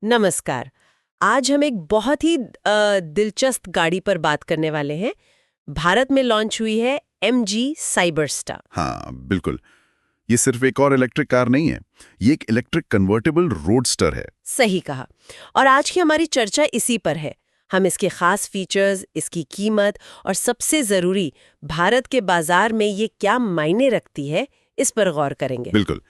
नमस्कार। आज हम एक बहुत ही दिलचस्प गाड़ी पर बात करने वाले हैं। भारत में लॉन्च हुई है MG साइबरस्टार। हाँ, बिल्कुल। ये सिर्फ एक और इलेक्ट्रिक कार नहीं है, ये एक इलेक्ट्रिक कन्वर्टेबल रोडस्टर है। सही कहा। और आज की हमारी चर्चा इसी पर है। हम इसके खास फीचर्स, इसकी कीमत और सबसे जरूरी भारत के बाजार में ये क्या मायने रखती है, इस पर गौर करेंगे। बिल्कुल।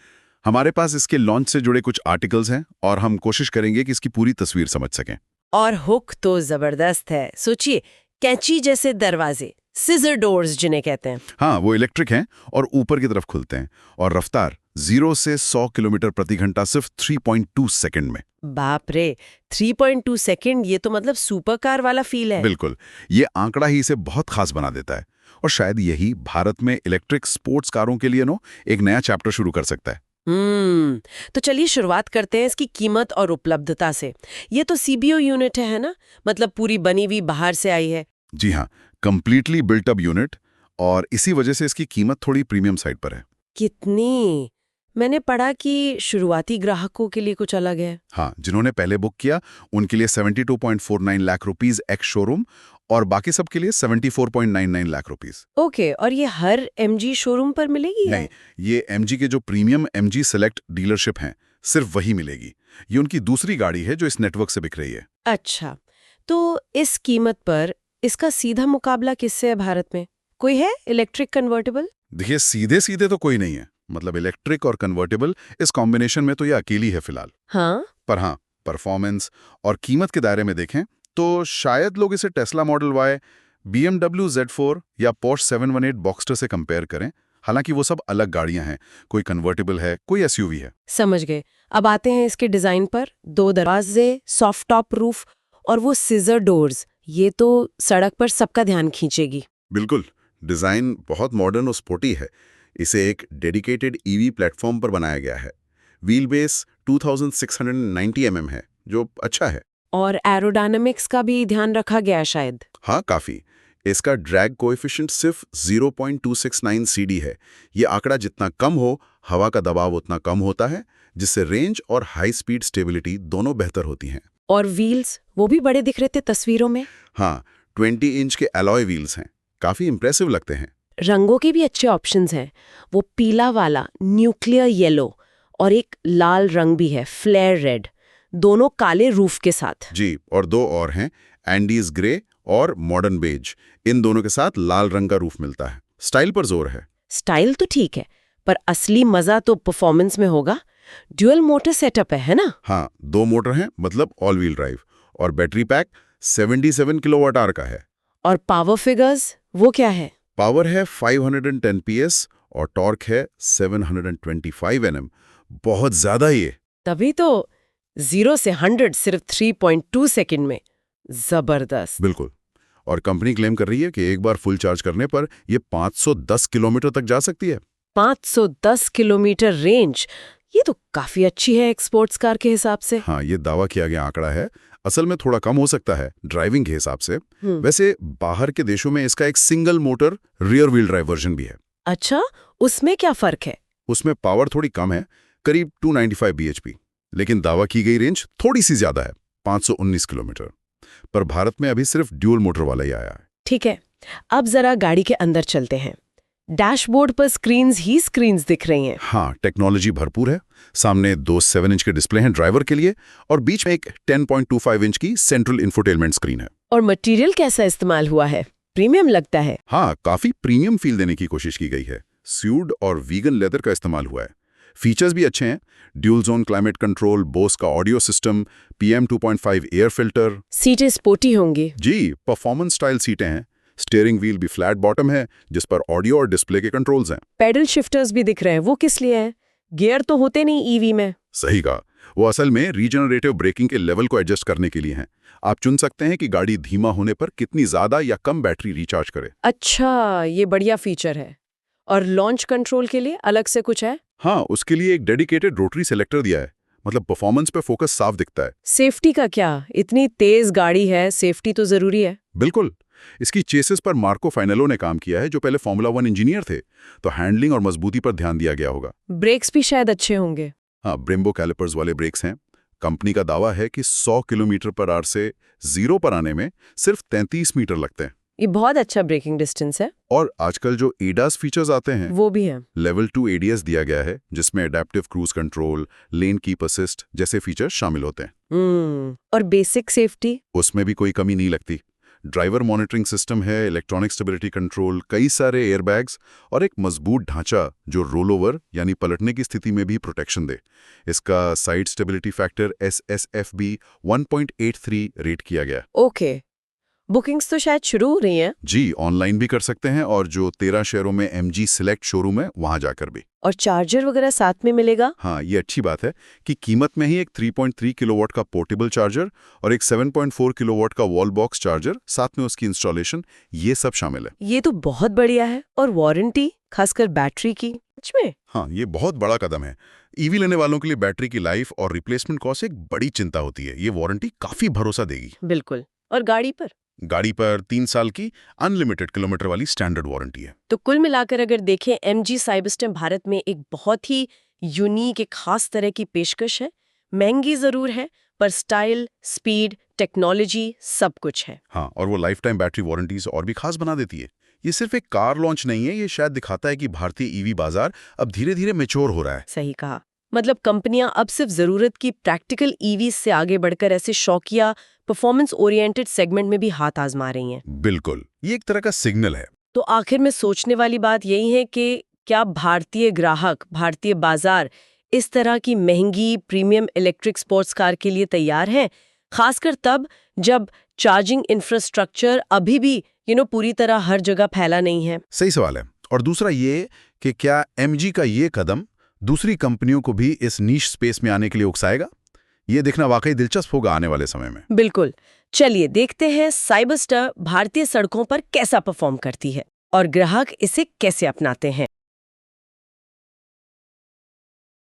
हमारे पास इसके लॉन्च से जुड़े कुछ आर्टिकल्स हैं और हम कोशिश करेंगे कि इसकी पूरी तस्वीर समझ सकें। और हुक तो जबरदस्त है। सोचिए, कैंची जैसे दरवाजे, सिजर डोर्स जिन्हें कहते हैं। हाँ, वो इलेक्ट्रिक हैं और ऊपर की तरफ खुलते हैं और रफ्तार 0 से 100 किलोमीटर प्रति घंटा सिर्फ 3.2 सेकंड में। बाप रे, 3.2 सेकंड, ये तो मतलब सुपर कार वाला फील है। बिल्कुल। ये आंकड़ा ही इसे बहुत खास बना देता है और शायद यही भारत में इलेक्ट्रिक स्पोर्ट्स कारों के लिए एक नया चैप्टर शुरू कर सकता है। तो चलिए शुरुआत करते हैं इसकी कीमत और उपलब्धता से। ये तो CBO यूनिट है ना? मतलब पूरी बनी हुई बाहर से आई है। जी हाँ, कंप्लीटली बिल्ट अप यूनिट और इसी वजह से इसकी कीमत थोड़ी प्रीमियम साइड पर है। कितनी? मैंने पढ़ा कि शुरुआती ग्राहकों के लिए कुछ अलग है। हाँ, जिन्होंने पहले बुक किया उनके लिए 72.49 लाख रुपीस एक्स शोरूम और बाकी सब के लिए 74.99 लाख रुपीस। ओके, और ये हर MG शोरूम पर मिलेगी नहीं, ये MG के जो प्रीमियम MG सेलेक्ट डीलरशिप हैं, सिर्फ वही मिलेगी। ये उनकी दूसरी गाड़ी है जो इस नेटवर्क से बिक रही है। अच्छा, तो इस कीमत पर इसका सीधा मुकाबला किससे है भारत में? कोई है इलेक्ट्रिक कन्वर्टेबल? देखिए, सीधे सीधे तो कोई नहीं है। मतलब इलेक्ट्रिक और कन्वर्टेबल इस कॉम्बिनेशन में तो ये अकेली है फिलहाल। हाँ। पर हाँ, परफॉर्मेंस और कीमत के दायरे में देखें तो शायद लोग इसे Tesla model Y, BMW Z4 या Porsche 718 बॉक्स्टर से कंपेयर करें। हालांकि वो सब अलग गाड़ियां हैं, कोई कन्वर्टेबल है, कोई SUV है। समझ गए। अब आते हैं इसके डिजाइन पर। 2 दरवाजे, सॉफ्ट टॉप रूफ और वो सिजर डोर्स, ये तो सड़क पर सबका ध्यान खींचेगी। बिल्कुल। डिज़ाइन बहुत मॉडर्न और स्पोर्टी है। इसे एक डेडिकेटेड EV प्लेटफॉर्म पर बनाया गया है। व्हील बेस 2690 mm है, जो अच्छा है। और एरोडायनामिक्स का भी ध्यान रखा गया शायद। हाँ, काफ़ी। इसका ड्रैग कोएफिशिएंट सिर्फ 0.269 CD है। ये आंकड़ा जितना कम हो, हवा का दबाव उतना कम होता है, जिससे रेंज और हाई स्पीड स्टेबिलिटी दोनों बेहतर होती हैं। और व्हील्स, वो भी बड़े दिख रहे थे तस्वीरों में। हाँ, 20 इंच के अलॉय व्हील्स हैं, काफ़ी इंप्रेसिव लगते हैं। रंगों के भी अच्छे ऑप्शंस हैं। वो पीला वाला न्यूक्लियर येलो और एक लाल रंग भी है, फ्लेयर रेड, दोनों काले रूफ के साथ। जी, और दो और हैं, एंडीज ग्रे और मॉडर्न बेज। इन दोनों के साथ लाल रंग का रूफ मिलता है। स्टाइल पर जोर है। स्टाइल तो ठीक है, पर असली मजा तो परफॉर्मेंस में होगा। ड्यूअल मोटर सेटअप है ना? हाँ, 2 मोटर हैं, मतलब ऑल व्हील ड्राइव, और बैटरी पैक 77 किलोवाट आवर का है। और पावर फिगर्स, वो क्या है? पावर है 510 PS और टॉर्क है 725 Nm। बहुत ज्यादा ये। तभी तो 0 से 100 सिर्फ 3.2 सेकंड में। जबरदस्त। बिल्कुल। और कंपनी क्लेम कर रही है कि एक बार फुल चार्ज करने पर ये 510 किलोमीटर तक जा सकती है। 510 किलोमीटर रेंज, ये तो काफी अच्छी है एक स्पोर्ट्स कार के हिसाब से। हाँ, ये दावा किया गया आंकड़ा है। असल में थोड़ा कम हो सकता है ड्राइविंग के हिसाब से। वैसे बाहर के देशों में इसका एक single motor rear wheel drive version भी है। अच्छा, उसमें क्या फर्क है? उसमें पावर थोड़ी कम है, करीब 295 bhp, लेकिन दावा की गई रेंज थोड़ी सी ज्यादा है, 519 किलोमीटर। पर भारत में अभी सिर्फ ड्यूल मोटर वाला ही आया है। ठीक है, अब जरा गाड़ी के अंदर चलते हैं। डैशबोर्ड पर स्क्रीन्स ही स्क्रीन्स दिख रही हैं। हाँ, टेक्नोलॉजी भरपूर है। सामने 2 7 इंच के डिस्प्ले हैं ड्राइवर के लिए और बीच में एक 10.25 इंच की सेंट्रल इंफोटेनमेंट स्क्रीन है। और मटेरियल कैसा इस्तेमाल हुआ है? प्रीमियम लगता है। हाँ, काफी प्रीमियम फील देने की कोशिश की गई है। स्यूड और वीगन लेदर का इस्तेमाल हुआ है। फीचर्स भी अच्छे हैं, dual zone climate control, Bose का audio system, PM 2.5 air filter. सीटें स्पोर्टी होंगी। जी, परफॉर्मेंस स्टाइल सीटें हैं। स्टीयरिंग व्हील भी फ्लैट बॉटम है, जिस पर ऑडियो और डिस्प्ले के कंट्रोल्स हैं। पेडल शिफ्टर्स भी दिख रहे हैं, वो किस लिए हैं? गियर तो होते नहीं EV में। सही कहा, वो असल में रीजनरेटिव ब्रेकिंग के लेवल को एडजस्ट करने के लिए हैं। आप चुन सकते हैं कि गाड़ी धीमा होने पर कितनी ज्यादा या कम बैटरी रिचार्ज करे। अच्छा, ये बढ़िया फीचर है। और लॉन्च कंट्रोल के लिए अलग से कुछ है? हाँ, उसके लिए एक डेडिकेटेड रोटरी सेलेक्टर दिया है। मतलब परफॉर्मेंस पे फोकस साफ दिखता है। सेफ्टी का क्या? इतनी तेज गाड़ी है, सेफ्टी तो जरूरी है। बिल्कुल। इसकी चेसिस पर मार्को फाइनेलो ने काम किया है, जो पहले फॉर्मूला 1 इंजीनियर थे, तो हैंडलिंग और मजबूती पर ध्यान दिया गया होगा। ब्रेक्स भी शायद अच्छे होंगे। हाँ, ब्रेम्बो कैलिपर्स वाले ब्रेक्स हैं। कंपनी का दावा है कि 100 किलोमीटर पर आवर से 0 पर आने में सिर्फ 33 मीटर लगते हैं। ये बहुत अच्छा ब्रेकिंग डिस्टेंस है। और आजकल जो ADAS फीचर्स आते हैं वो भी है। लेवल 2 ADAS दिया गया है, जिसमें adaptive cruise control, lane keep assist जैसे फीचर्स शामिल होते हैं। और बेसिक सेफ्टी? उसमें भी कोई कमी नहीं लगती। ड्राइवर मॉनिटरिंग सिस्टम है, इलेक्ट्रॉनिक स्टेबिलिटी कंट्रोल, कई सारे एयरबैग्स और एक मजबूत ढांचा जो रोल ओवर यानी पलटने की स्थिति में भी प्रोटेक्शन दे। इसका side stability factor SSFB 1.83 rate किया गया। ओके, बुकिंग्स तो शायद शुरू हो रही हैं। जी, ऑनलाइन भी कर सकते हैं और जो 13 शहरों में MG सिलेक्ट शोरूम है वहां जाकर भी। और चार्जर वगैरह साथ में मिलेगा? हाँ, ये अच्छी बात है कि कीमत में ही एक 3.3 किलोवाट का पोर्टेबल चार्जर और एक 7.4 किलोवाट का वॉल बॉक्स चार्जर, साथ में उसकी इंस्टॉलेशन, ये सब शामिल है। ये तो बहुत बढ़िया है। और वारंटी, खासकर बैटरी की? सच में? हाँ, ये बहुत बड़ा कदम है। ईवी लेने वालों के लिए बैटरी की लाइफ और रिप्लेसमेंट कॉस्ट एक बड़ी चिंता होती है। ये वारंटी काफी भरोसा देगी। बिल्कुल। और गाड़ी पर? गाड़ी पर 3 साल की अनलिमिटेड किलोमीटर वाली स्टैंडर्ड वारंटी है। तो कुल मिलाकर अगर देखें, MG साइबरस्टैम भारत में एक बहुत ही यूनिक, एक खास तरह की पेशकश है। महंगी जरूर है, पर स्टाइल, स्पीड, टेक्नोलॉजी सब कुछ है। हाँ, और वो लाइफ टाइम बैटरी वारंटीज और भी खास बना देती है। ये सिर्फ एक कार लॉन्च नहीं है, ये शायद दिखाता है कि भारतीय ईवी बाजार अब धीरे धीरे मैच्योर हो रहा है। सही कहा। मतलब कंपनियां अब सिर्फ जरूरत की प्रैक्टिकल ईवी से आगे बढ़कर ऐसे शौकिया, परफॉर्मेंस ओरिएंटेड सेगमेंट में भी हाथ आजमा रही हैं। बिल्कुल, ये एक तरह का सिग्नल है। तो आखिर में सोचने वाली बात यही है कि क्या भारतीय ग्राहक, भारतीय बाजार इस तरह की महंगी प्रीमियम इलेक्ट्रिक स्पोर्ट्स कार के लिए तैयार हैं, खासकर तब जब चार्जिंग इंफ्रास्ट्रक्चर अभी भी पूरी तरह हर जगह फैला नहीं है। सही सवाल है। और दूसरा ये कि क्या MG का ये कदम दूसरी कंपनियों को भी इस नीश स्पेस में आने के लिए उकसाएगा? ये देखना वाकई दिलचस्प होगा आने वाले समय में। बिल्कुल। चलिए देखते हैं साइबरस्टर भारतीय सड़कों पर कैसा परफॉर्म करती है और ग्राहक इसे कैसे अपनाते हैं।